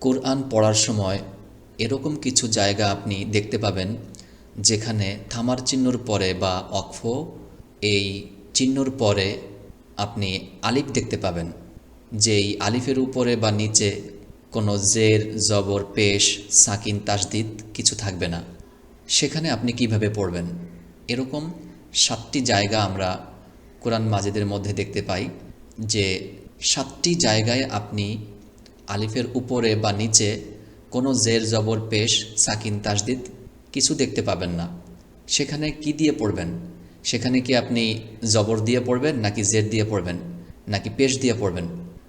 কোরআন পড়ার সময় এরকম কিছু জায়গা আপনি দেখতে পাবেন যেখানে থামার চিহ্নর পরে বা অক্ফ এই চিহ্নর পরে আপনি আলিফ দেখতে পাবেন, যেই আলিফের উপরে বা নিচে কোনো জের জবর পেশ সাকিন তাসদিদ কিছু থাকবে না। সেখানে আপনি কিভাবে পড়বেন? এরকম 7টি জায়গা আমরা কোরআন মাজিদের মধ্যে দেখতে পাই, যে 7টি জায়গায় আপনি আলিফের উপরে বা নিচে কোনো জের জবর পেশ সাকিন তাসদিদ কিছু দেখতে পাবেন না। সেখানে কি দিয়ে পড়বেন? সেখানে কি আপনি জবর দিয়ে পড়বেন, নাকি জের দিয়ে পড়বেন, নাকি পেশ দিয়ে পড়বেন?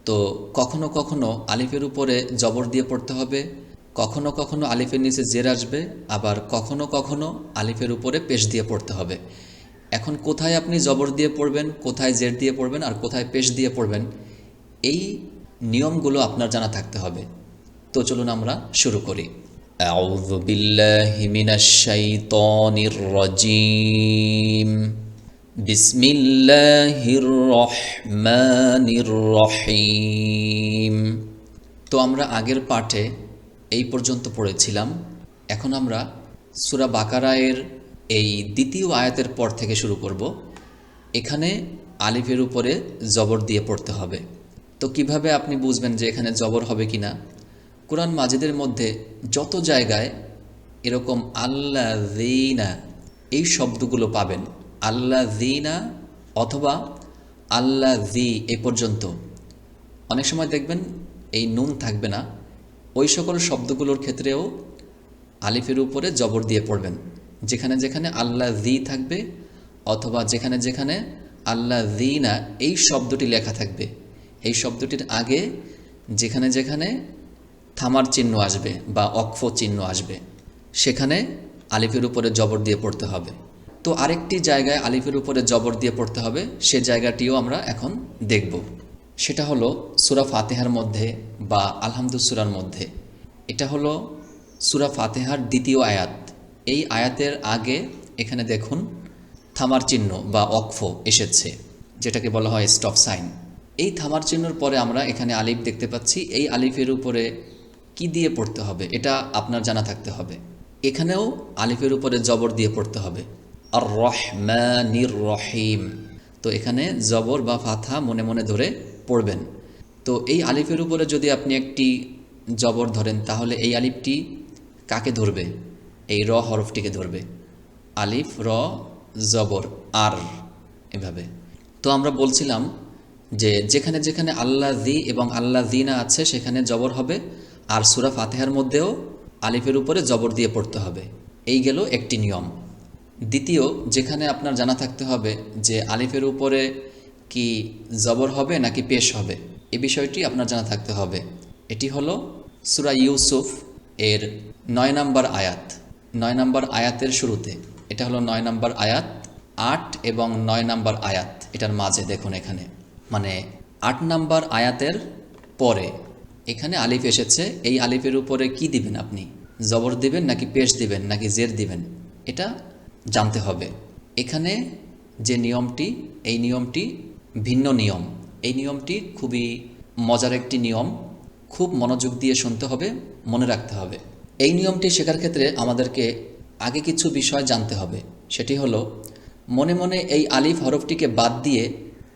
তো কখনো কখনো আলিফের উপরে জবর দিয়ে পড়তে হবে, কখনো কখনো আলিফের নিচে জের আসবে, আবার কখনো কখনো আলিফের উপরে পেশ দিয়ে পড়তে হবে। এখন কোথায় আপনি জবর দিয়ে পড়বেন, কোথায় জের দিয়ে পড়বেন, আর কোথায় পেশ দিয়ে পড়বেন, এই নিয়মগুলো আপনার জানা থাকতে হবে। তো চলুন আমরা শুরু করি। আউযু বিল্লাহি মিনাশ শাইতানির রাজিম। বিসমিল্লাহির রহমানির রহিম। তো আমরা আগের পাঠে এই পর্যন্ত পড়েছিলাম। এখন আমরা সূরা বাকারায়ের এই দ্বিতীয় আয়াতের পর থেকে শুরু করব। এখানে আলিফের উপরে জবর দিয়ে পড়তে হবে। তো কিভাবে আপনি বুঝবেন যে এখানে জবর হবে কিনা? কোরআন মাজিদের মধ্যে যত জায়গায় এরকম আল্লাযীনা এই শব্দগুলো পাবেন, আল্লাযীনা অথবা আল্লাযী এ পর্যন্ত, অনেক সময় দেখবেন এই নুন থাকবে না, ওই সকল শব্দগুলোর ক্ষেত্রেও আলিফের উপরে জবর দিয়ে পড়বেন। যেখানে যেখানে আল্লাযী থাকবে অথবা যেখানে যেখানে আল্লাযীনা এই শব্দটি লেখা থাকবে, এই শব্দটির আগে যেখানে যেখানে থামার চিহ্ন আসবে বা অক্ফ চিহ্ন আসবে, সেখানে আলিফের উপরে জবর দিয়ে পড়তে হবে। তো আরেকটি জায়গায় আলিফের উপরে জবর দিয়ে পড়তে হবে, সে জায়গাটিও আমরা এখন দেখব। সেটা হলো সূরা ফাতিহার মধ্যে বা আলহামদুস সূরার মধ্যে। এটা হলো সূরা ফাতিহার দ্বিতীয় আয়াত। এই আয়াতের আগে এখানে দেখুন থামার চিহ্ন বা অক্ফ এসেছে, যেটাকে বলা হয় স্টপ সাইন। এই থামার চিহ্নর পরে আমরা এখানে আলিফ দেখতে পাচ্ছি। এই আলিফের উপরে কি দিয়ে পড়তে হবে এটা আপনার জানা থাকতে হবে। এখানেও আলিফের উপরে জবর দিয়ে পড়তে হবে, আর রহমানির রহিম। তো এখানে জবর বা ফাথা মনে মনে ধরে পড়বেন। তো এই আলিফের উপরে যদি আপনি একটি জবর ধরেন, তাহলে এই আলিফটি কাকে ধরবে? এই র হরফটিকে ধরবে। আলিফ র জবর আর, এভাবে। তো আমরা বলছিলাম যে যেখানে যেখানে আল্লাযী এবং আল্লাযীনা আছে সেখানে জবর হবে, আর সূরা ফাতিহার মধ্যেও আলিফের উপরে জবর দিয়ে পড়তে হবে। এই গেল একটি নিয়ম। দ্বিতীয়, যেখানে আপনার জানা থাকতে হবে যে আলিফের উপরে কি জবর হবে নাকি পেশ হবে, এ বিষয়টি আপনার জানা থাকতে হবে। এটি হলো সূরা ইউসুফ এর 9 নম্বর আয়াত। 9 নম্বর আয়াতের শুরুতে, এটা হলো 9 নম্বর আয়াত। 8 এবং 9 নম্বর আয়াত এটার মাঝে দেখুন, এখানে মানে 8 নম্বর আয়াতের পরে এখানে আলিফ এসেছে। এই আলিফের উপরে কি দিবেন আপনি? জবর দিবেন নাকি পেশ দিবেন নাকি জের দিবেন, এটা জানতে হবে। এখানে যে নিয়মটি, এই নিয়মটি ভিন্ন নিয়ম। এই নিয়মটি খুবই মজার একটি নিয়ম, খুব মনোযোগ দিয়ে শুনতে হবে, মনে রাখতে হবে। এই নিয়মটি শেখার ক্ষেত্রে আমাদেরকে আগে কিছু বিষয় জানতে হবে। সেটি হলো, মনে মনে এই আলিফ হরফটিকে বাদ দিয়ে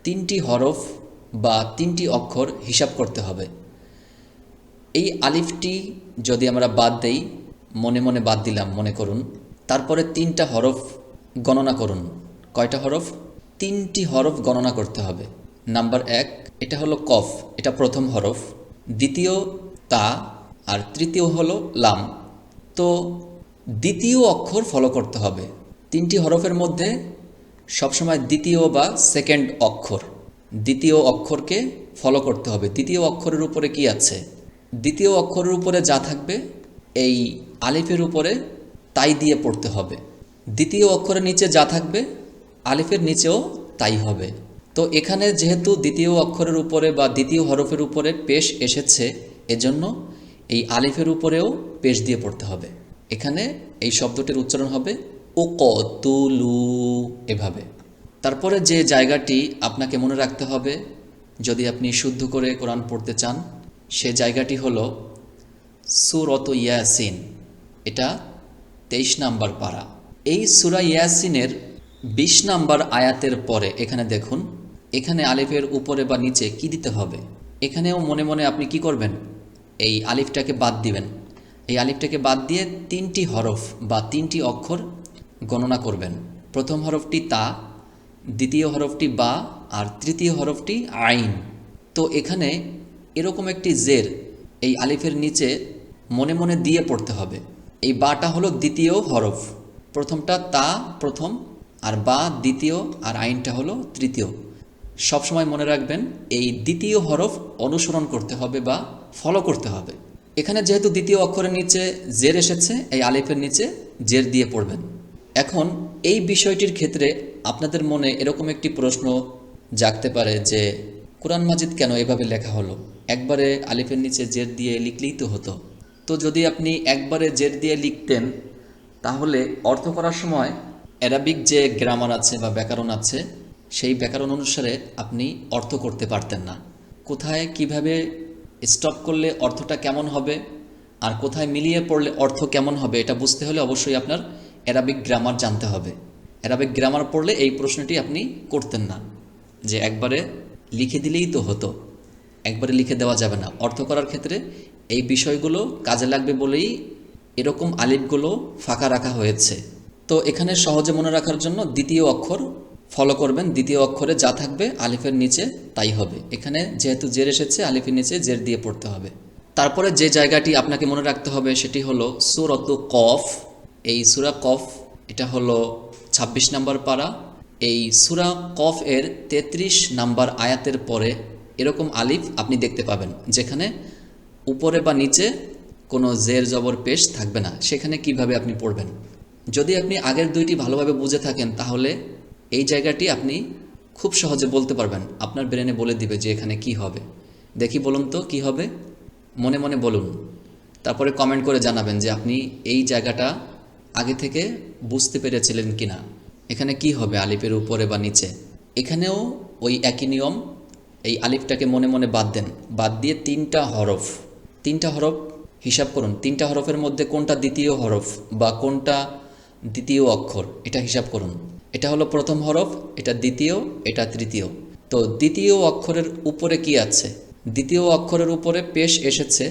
3টি হরফ বা 3টি অক্ষর হিসাব করতে হবে। এই আলিফটি যদি আমরা বাদ দেই, মনে মনে বাদ দিলাম মনে করুন, তারপরে 3টা হরফ গণনা করুন। কয়টা হরফ? 3টি হরফ গণনা করতে হবে। নাম্বার 1, এটা হলো কফ, এটা প্রথম হরফ। দ্বিতীয় তা, আর তৃতীয় হলো লাম। তো দ্বিতীয় অক্ষর ফলো করতে হবে। 3টি হরফের মধ্যে সবসময় দ্বিতীয় বা সেকেন্ড অক্ষর, দ্বিতীয় অক্ষরকে ফলো করতে হবে। দ্বিতীয় অক্ষরের উপরে কি আছে? দ্বিতীয় অক্ষরের উপরে যা থাকবে এই আলিফের উপরে তাই দিয়ে পড়তে হবে। দ্বিতীয় অক্ষরের নিচে যা থাকবে আলিফের নিচেও তাই হবে। তো এখানে যেহেতু দ্বিতীয় অক্ষরের উপরে বা দ্বিতীয় হরফের উপরে পেশ এসেছে, এজন্য এই আলিফের উপরেও পেশ দিয়ে পড়তে হবে। এখানে এই শব্দটির উচ্চারণ হবে উকতুলু, এভাবে। তারপরে যে জায়গাটি আপনাকে মনে রাখতে হবে যদি আপনি শুদ্ধ করে কোরআন পড়তে চান, সে জায়গাটি হলো সূরাত ইয়াসিন, এটা 23 নাম্বার পারা। এই সূরা ইয়াসিনের 20 নাম্বার আয়াতের পরে এখানে দেখুন, এখানে আলিফের উপরে বা নিচে কি দিতে হবে। এখানেও মনে মনে আপনি কি করবেন, এই আলিফটাকে বাদ দিবেন। এই আলিফটাকে বাদ দিয়ে 3টি হরফ বা 3টি অক্ষর গণনা করবেন। প্রথম হরফটি তা, দ্বিতীয় হরফটি বা, আর তৃতীয় হরফটি আইন। তো এখানে এরকম একটি জের এই আলিফের নিচে মনে মনে দিয়ে পড়তে হবে। এই বাটা হলো দ্বিতীয় হরফ, প্রথমটা তা প্রথম, আর বা দ্বিতীয়, আর আইনটা হলো তৃতীয়। সবসময় মনে রাখবেন এই দ্বিতীয় হরফ অনুসরণ করতে হবে বা ফলো করতে হবে। এখানে যেহেতু দ্বিতীয় অক্ষরের নিচে জের এসেছে, এই আলিফের নিচে জের দিয়ে পড়বেন। এখন এই বিষয়টির ক্ষেত্রে আপনাদের মনে এরকম একটি প্রশ্ন জাগতে পারে যে কোরআন মাজিদ কেন এভাবে লেখা হলো, একবারে আলিফের নিচে জের দিয়ে লিখলেই তো হতো। তো যদি আপনি একবারে জের দিয়ে লিখতেন তাহলে অর্থ করার সময় অ্যারাবিক যে গ্রামার আছে বা ব্যাকরণ আছে, সেই ব্যাকরণ অনুসারে আপনি অর্থ করতে পারতেন না। কোথায় কিভাবে স্টপ করলে অর্থটা কেমন হবে আর কোথায় মিলিয়ে পড়লে অর্থ কেমন হবে, এটা বুঝতে হলে অবশ্যই আপনার অ্যারাবিক গ্রামার জানতে হবে। অ্যারাবিক গ্রামার পড়লে এই প্রশ্নটি আপনি করতেন না যে একবারে লিখে দিলেই তো হতো। একবারে লিখে দেওয়া যাবে না। অর্থ করার ক্ষেত্রে এই বিষয়গুলো কাজে লাগবে বলেই এরকম আলিফগুলো ফাঁকা রাখা হয়েছে। তো এখানে সহজে মনে রাখার জন্য দ্বিতীয় অক্ষর ফলো করবেন। দ্বিতীয় অক্ষরে যা থাকবে আলিফের নিচে তাই হবে। এখানে যেহেতু জের এসেছে, আলিফের নিচে জের দিয়ে পড়তে হবে। তারপরে যে জায়গাটি আপনাকে মনে রাখতে হবে সেটি হলো সূরাত কফ। এই সূরা কফ এটা হলো 26 নাম্বার পারা। এই সূরা কফ এর 33 নাম্বার আয়াতের পরে এরকম আলিফ আপনি দেখতে পাবেন, যেখানে উপরে বা নিচে কোনো জের জবর পেশ থাকবে না। সেখানে কিভাবে আপনি পড়বেন, যদি আপনি আগের দুইটি ভালোভাবে বুঝে থাকেন তাহলে এই জায়গাটি আপনি খুব সহজে বলতে পারবেন। আপনার ব্রেনে বলে দিবে যে এখানে কি হবে। দেখি বলুন তো কি হবে, মনে মনে বলুন, তারপরে কমেন্ট করে জানাবেন যে আপনি এই জায়গাটা আগে থেকে বুঝতে পেরেছিলেন কিনা। এখানে কি হবে আলিফের উপরে বা নিচে। এখানেও ওই একই নিয়ম, এই আলিফটাকে মনে মনে বাদ দেন। বাদ দিয়ে 3টা হরফ হিসাব করুন। 3টা হরফের মধ্যে কোনটা দ্বিতীয় হরফ বা কোনটা দ্বিতীয় অক্ষর, এটা হিসাব করুন। এটা হলো প্রথম হরফ, এটা দ্বিতীয়, এটা তৃতীয়। তো দ্বিতীয় অক্ষরের উপরে কি আছে, দ্বিতীয় অক্ষরের উপরে পেশ এসেছে,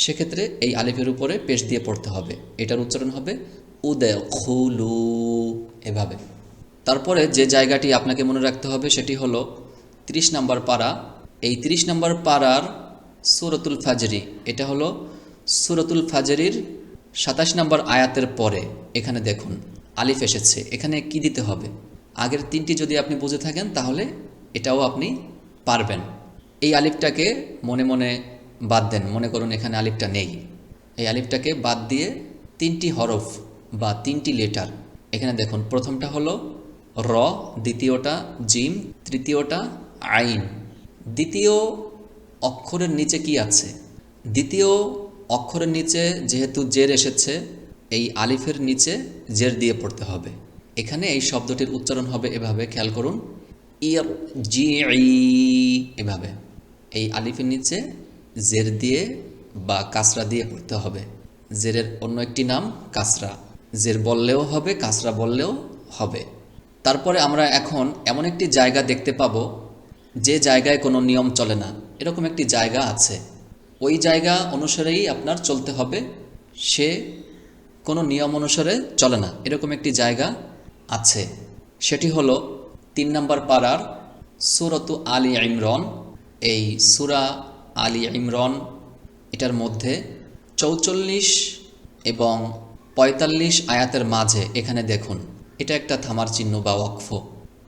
সেক্ষেত্রে এই আলিফের উপরে পেশ দিয়ে পড়তে হবে। এটার উচ্চারণ হবে উদখুলু, এভাবে। তারপরে যে জায়গাটি আপনাকে মনে রাখতে হবে সেটি হলো 30 নাম্বার পারা। এই 30 নাম্বার পারার সূরাতুল ফাজরি, এটা হলো সূরাতুল ফাজরির 27 নাম্বার আয়াতের পরে এখানে দেখুন আলিফ এসেছে। এখানে কি দিতে হবে, আগের 3টি যদি আপনি বুঝে থাকেন তাহলে এটাও আপনি পারবেন। এই আলিফটাকে মনে মনে বাদ দেন। মনে করুন এখানে আলিফটা নেই, এই আলিফটাকে বাদ দিয়ে 3টি হরফ বা 3টি লেটার এখানে দেখুন। প্রথমটা হলো র, দ্বিতীয়টা জিম, তৃতীয়টা আইন। দ্বিতীয় অক্ষরের নিচে কি আছে, দ্বিতীয় অক্ষরের নিচে যেহেতু জের এসেছে, এই আলিফের নিচে জের দিয়ে পড়তে হবে। এখানে এই শব্দটির উচ্চারণ হবে এভাবে, খেয়াল করুন, ইর জি, এভাবে। এই আলিফের নিচে জের দিয়ে বা কাসরা দিয়ে পড়তে হবে। জেরের অন্য একটি নাম কাসরা, জের বললেও হবে, কাসরা বললেও হবে। তারপরে আমরা এখন এমন একটি জায়গা দেখতে পাবো যে জায়গায় কোনো নিয়ম চলে না। এরকম একটি জায়গা আছে, ওই জায়গা অনুসারেই আপনার চলতে হবে, সে কোনো নিয়ম অনুসারে চলে না। এরকম একটি জায়গা আছে, সেটি হলো 3 নাম্বার পারার সূরাতু আলী ইমরান। এই সূরা আলী ইমরান এটার মধ্যে 44 এবং 45 আয়াতের মাঝে এখানে দেখুন, এটা একটা থামার চিহ্ন বা ওয়াকফ।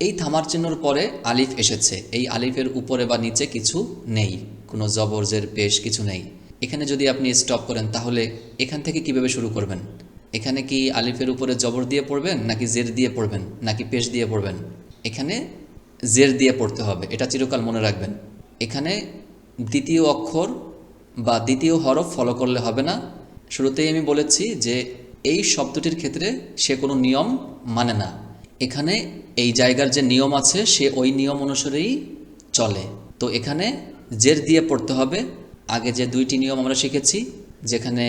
এই থামার চিহ্নর পরে আলিফ এসেছে, এই আলিফের উপরে বা নিচে কিছু নেই, কোনো জবর জের পেশ কিছু নেই। এখানে যদি আপনি স্টপ করেন তাহলে এখান থেকে কিভাবে শুরু করবেন, এখানে কি আলিফের উপরে জবর দিয়ে পড়বেন নাকি জের দিয়ে পড়বেন নাকি পেশ দিয়ে পড়বেন? এখানে জের দিয়ে পড়তে হবে, এটা চিরকাল মনে রাখবেন। এখানে দ্বিতীয় অক্ষর বা দ্বিতীয় হরফ ফলো করলে হবে না। শুরুতেই আমি বলেছি যে এই শব্দটির ক্ষেত্রে সে কোনো নিয়ম মানে না। এখানে এই জায়গার যে নিয়ম আছে সে ওই নিয়ম অনুসারেই চলে। তো এখানে জের দিয়ে পড়তে হবে। আগে যে 2টি নিয়ম আমরা শিখেছি, যেখানে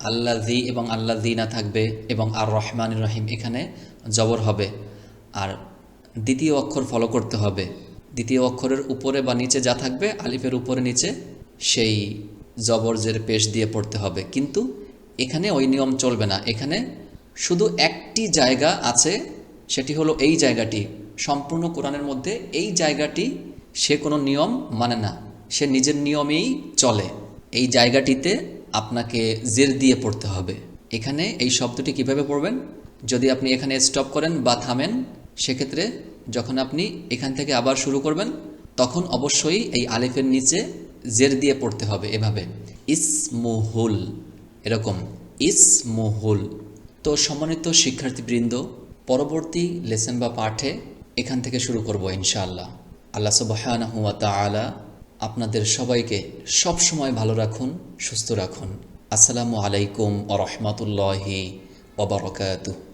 আল্লাযী এবং আল্লাযীনা থাকবে এবং আর রহমানির রহিম এখানে জবর হবে। আর দ্বিতীয় অক্ষর ফলো করতে হবে। দ্বিতীয় অক্ষরের উপরে বা নিচে যা থাকবে আলিফের উপরে নিচে সেই জবর জের পেশ দিয়ে পড়তে হবে। কিন্তু এখানে ওই নিয়ম চলবে না। এখানে শুধু একটি জায়গা আছে, সেটি হলো এই জায়গাটি। সম্পূর্ণ কোরআনের মধ্যে এই জায়গাটি সে কোনো নিয়ম মানে না, সে নিজের নিয়মেই চলে। এই জায়গাটিতে আপনাকে জের দিয়ে পড়তে হবে। এখানে এই শব্দটি কিভাবে পড়বেন? যদি আপনি এখানে স্টপ করেন বা থামেন, সেক্ষেত্রে যখন আপনি এখান থেকে আবার শুরু করবেন তখন অবশ্যই এই আলিফের নিচে জের দিয়ে পড়তে হবে, এভাবে ইসমুহুল, এরকম ইসমুহুল। তো সম্মানিত শিক্ষার্থীবৃন্দ, পরবর্তী লেসন বা পাঠে এখান থেকে শুরু করব ইনশাআল্লাহ। আল্লাহ সুবহানাহু ওয়া তাআলা আপনাদের সবাইকে সব সময় ভালো রাখুন, সুস্থ রাখুন। আসসালামু আলাইকুম ওয়া রাহমাতুল্লাহি ওয়া বারাকাতুহু।